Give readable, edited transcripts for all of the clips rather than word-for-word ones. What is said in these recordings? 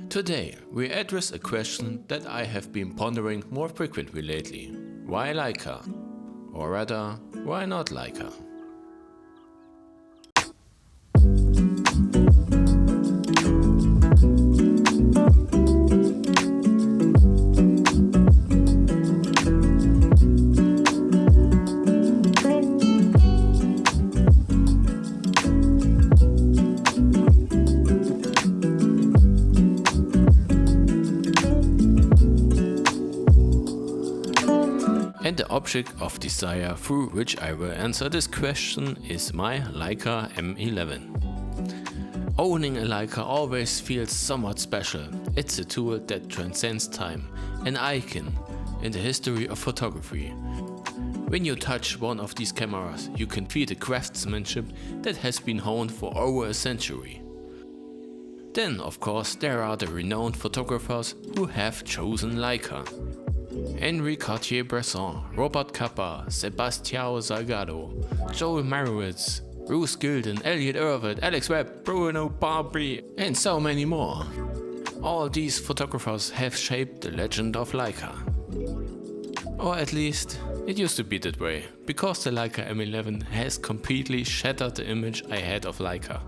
Today we address a question that I have been pondering more frequently lately. Why Leica? Or rather, why not Leica? And the object of desire through which I will answer this question is my Leica M11. Owning a Leica always feels somewhat special. It's a tool that transcends time, an icon in the history of photography. When you touch one of these cameras, you can feel the craftsmanship that has been honed for over a century. Then, of course, there are the renowned photographers who have chosen Leica. Henri Cartier-Bresson, Robert Capa, Sebastião Salgado, Joel Marowitz, Bruce Gilden, Elliot Erwitt, Alex Webb, Bruno Barbry, and so many more. All these photographers have shaped the legend of Leica. Or at least, it used to be that way, because the Leica M11 has completely shattered the image I had of Leica.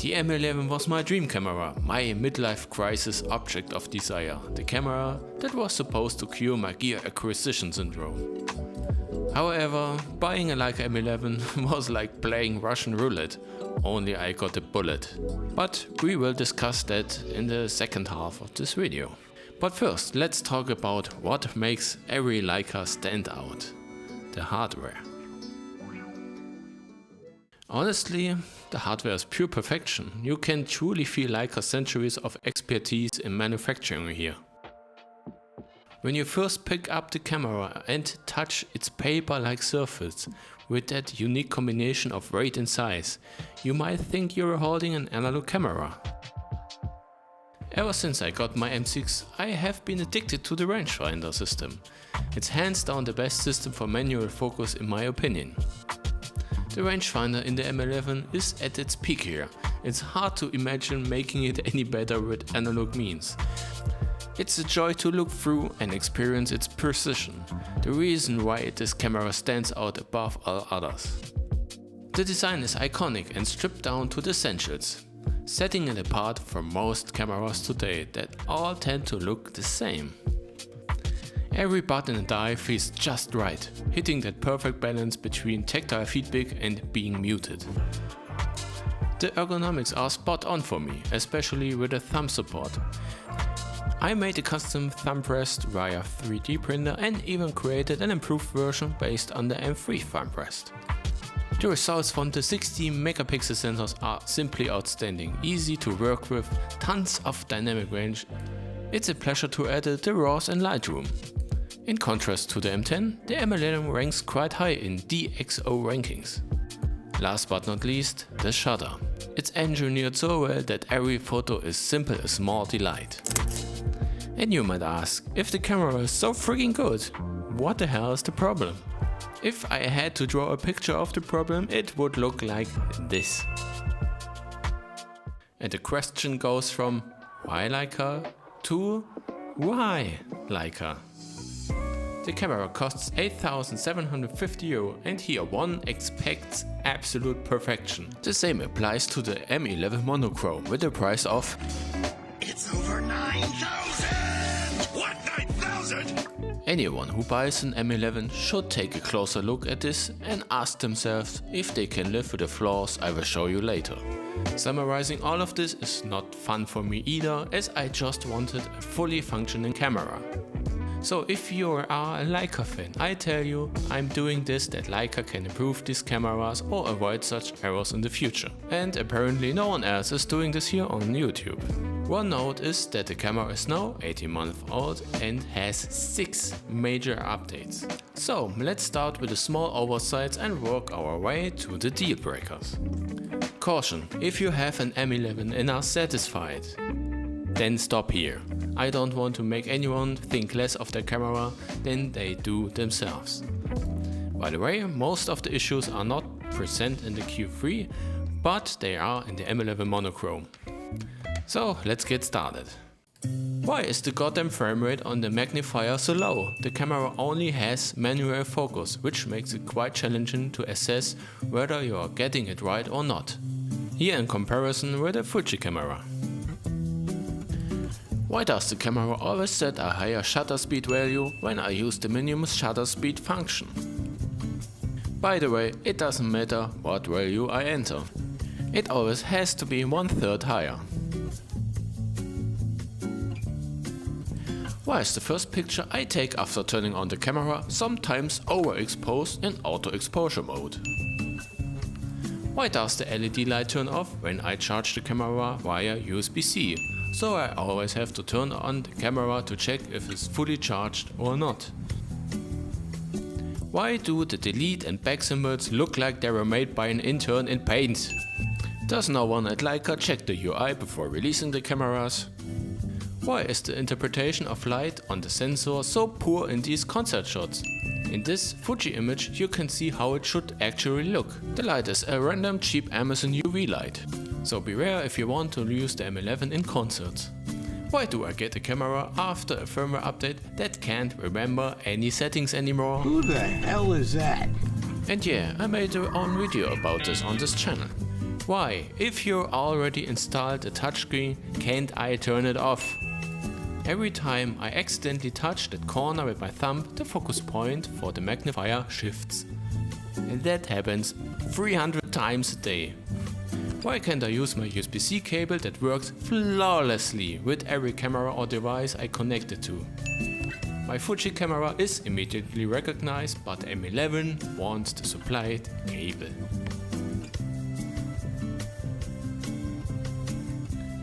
The M11 was my dream camera, my midlife crisis object of desire, the camera that was supposed to cure my gear acquisition syndrome. However, buying a Leica M11 was like playing Russian roulette, only I got a bullet. But we will discuss that in the second half of this video. But first, let's talk about what makes every Leica stand out: the hardware. Honestly, the hardware is pure perfection. You can truly feel Leica's centuries of expertise in manufacturing here. When you first pick up the camera and touch its paper-like surface with that unique combination of weight and size, you might think you're holding an analog camera. Ever since I got my M6, I have been addicted to the rangefinder system. It's hands down the best system for manual focus in my opinion. The rangefinder in the M11 is at its peak here. It's hard to imagine making it any better with analog means. It's a joy to look through and experience its precision, the reason why this camera stands out above all others. The design is iconic and stripped down to the essentials, setting it apart from most cameras today that all tend to look the same. Every button and dial feels just right, hitting that perfect balance between tactile feedback and being muted. The ergonomics are spot on for me, especially with the thumb support. I made a custom thumb rest via 3D printer and even created an improved version based on the M3 thumb rest. The results from the 16 megapixel sensors are simply outstanding, easy to work with, tons of dynamic range. It's a pleasure to edit the RAWs in Lightroom. In contrast to the M10, the M11 ranks quite high in DxO rankings. Last but not least, the shutter. It's engineered so well that every photo is simple a small delight. And you might ask, if the camera is so freaking good, what the hell is the problem? If I had to draw a picture of the problem, it would look like this. And the question goes from why Leica to why Leica? The camera costs €8,750 and here one expects absolute perfection. The same applies to the M11 monochrome with a price of... It's over 9,000! What, 9,000? Anyone who buys an M11 should take a closer look at this and ask themselves if they can live with the flaws I will show you later. Summarizing all of this is not fun for me either, as I just wanted a fully functioning camera. So if you are a Leica fan, I tell you I'm doing this that Leica can improve these cameras or avoid such errors in the future. And apparently no one else is doing this here on YouTube. One note is that the camera is now 18 months old and has 6 major updates. So let's start with the small oversights and work our way to the deal breakers. Caution: if you have an M11 and are satisfied, then stop here. I don't want to make anyone think less of their camera than they do themselves. By the way, most of the issues are not present in the Q3, but they are in the M11 monochrome. So let's get started. Why is the goddamn frame rate on the magnifier so low? The camera only has manual focus, which makes it quite challenging to assess whether you are getting it right or not. Here in comparison with the Fuji camera. Why does the camera always set a higher shutter speed value when I use the minimum shutter speed function? By the way, it doesn't matter what value I enter. It always has to be 1/3 higher. Why is the first picture I take after turning on the camera sometimes overexposed in auto exposure mode? Why does the LED light turn off when I charge the camera via USB-C? So I always have to turn on the camera to check if it's fully charged or not. Why do the delete and back symbols look like they were made by an intern in Paint? Does no one at Leica check the UI before releasing the cameras? Why is the interpretation of light on the sensor so poor in these concert shots? In this Fuji image you can see how it should actually look. The light is a random cheap Amazon UV light. So beware if you want to use the M11 in concerts. Why do I get a camera after a firmware update that can't remember any settings anymore? Who the hell is that? And yeah, I made a own video about this on this channel. Why, if you already installed a touchscreen, can't I turn it off? Every time I accidentally touch that corner with my thumb, the focus point for the magnifier shifts. And that happens 300 times a day. Why can't I use my USB-C cable that works flawlessly with every camera or device I connect it to? My Fuji camera is immediately recognized, but M11 wants the supplied cable.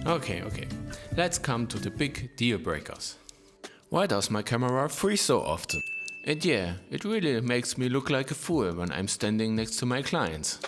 Okay, let's come to the big deal breakers. Why does my camera freeze so often? And yeah, it really makes me look like a fool when I'm standing next to my clients.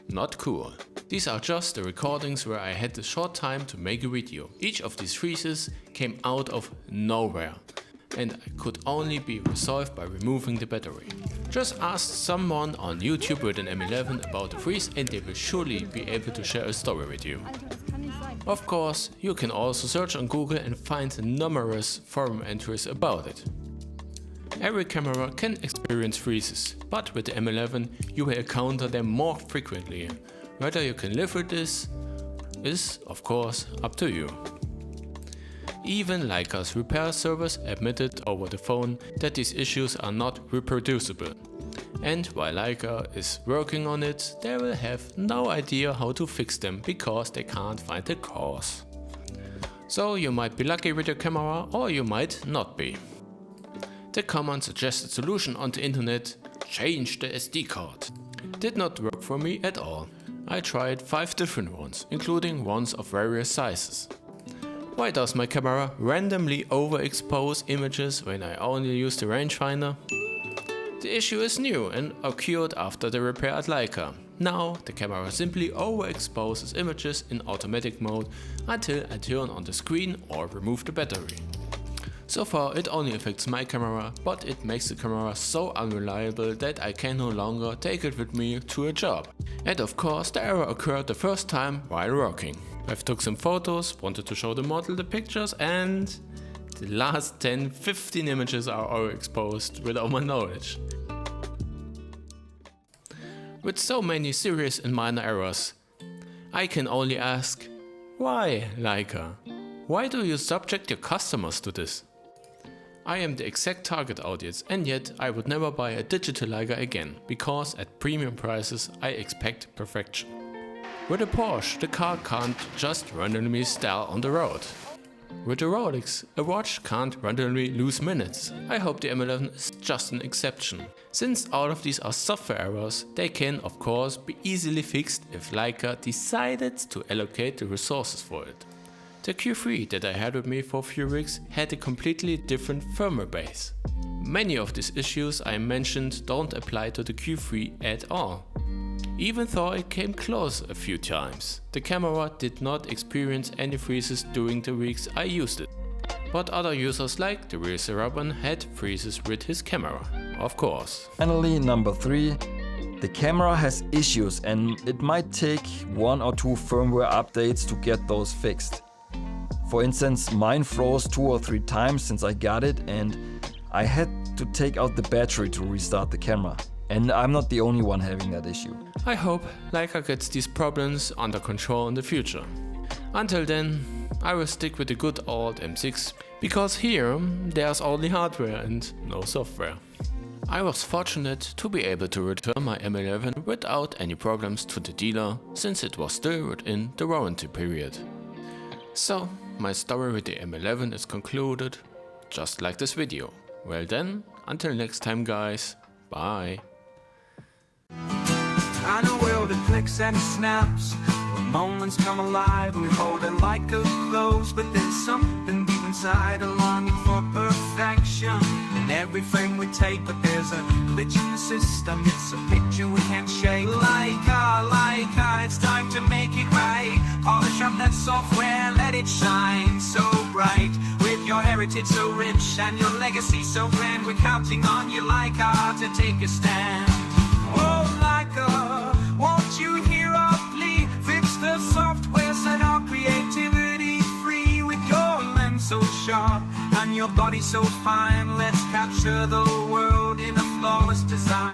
Not cool. These are just the recordings where I had a short time to make a video. Each of these freezes came out of nowhere and could only be resolved by removing the battery. Just ask someone on YouTube with an M11 about the freeze and they will surely be able to share a story with you. Of course, you can also search on Google and find numerous forum entries about it. Every camera can experience freezes, but with the M11 you will encounter them more frequently. Whether you can live with this is, of course, up to you. Even Leica's repair service admitted over the phone that these issues are not reproducible. And while Leica is working on it, they will have no idea how to fix them because they can't find the cause. So you might be lucky with your camera or you might not be. The common suggested solution on the internet, change the SD card, did not work for me at all. I tried 5 different ones, including ones of various sizes. Why does my camera randomly overexpose images when I only use the rangefinder? The issue is new and occurred after the repair at Leica. Now the camera simply overexposes images in automatic mode until I turn on the screen or remove the battery. So far it only affects my camera, but it makes the camera so unreliable that I can no longer take it with me to a job. And of course the error occurred the first time while working. I've took some photos, wanted to show the model the pictures, and the last 10-15 images are overexposed without my knowledge. With so many serious and minor errors, I can only ask, why Leica? Why do you subject your customers to this? I am the exact target audience and yet I would never buy a digital Leica again, because at premium prices I expect perfection. With a Porsche, the car can't just randomly stall on the road. With a Rolex, a watch can't randomly lose minutes. I hope the M11 is just an exception. Since all of these are software errors, they can of course be easily fixed if Leica decided to allocate the resources for it. The Q3 that I had with me for a few weeks had a completely different firmware base. Many of these issues I mentioned don't apply to the Q3 at all. Even though it came close a few times, the camera did not experience any freezes during the weeks I used it. But other users like the real Seraban had freezes with his camera, of course. Finally, number 3. The camera has issues and it might take 1 or 2 firmware updates to get those fixed. For instance, mine froze 2 or 3 times since I got it, and I had to take out the battery to restart the camera. And I'm not the only one having that issue. I hope Leica gets these problems under control in the future. Until then, I will stick with the good old M6, because here there's only hardware and no software. I was fortunate to be able to return my M11 without any problems to the dealer, since it was still within the warranty period. So, my story with the M11 is concluded, just like this video. Well then, until next time guys, bye. I know well the clicks and snaps, when moments come alive, we hold it like a close, but there's something deep inside, a longing for perfection in everything we take, but there's a glitch in the system, it's a picture we can't shake. Leica, it's time to make it right, polish up that software, let it shine so bright, with your heritage so rich and your legacy so grand, we're counting on you Leica to take a stand. Oh Leica, won't you hear our plea? Fix the software, set our creativity free. With your lens so sharp and your body so fine, let's capture the world in a flawless design.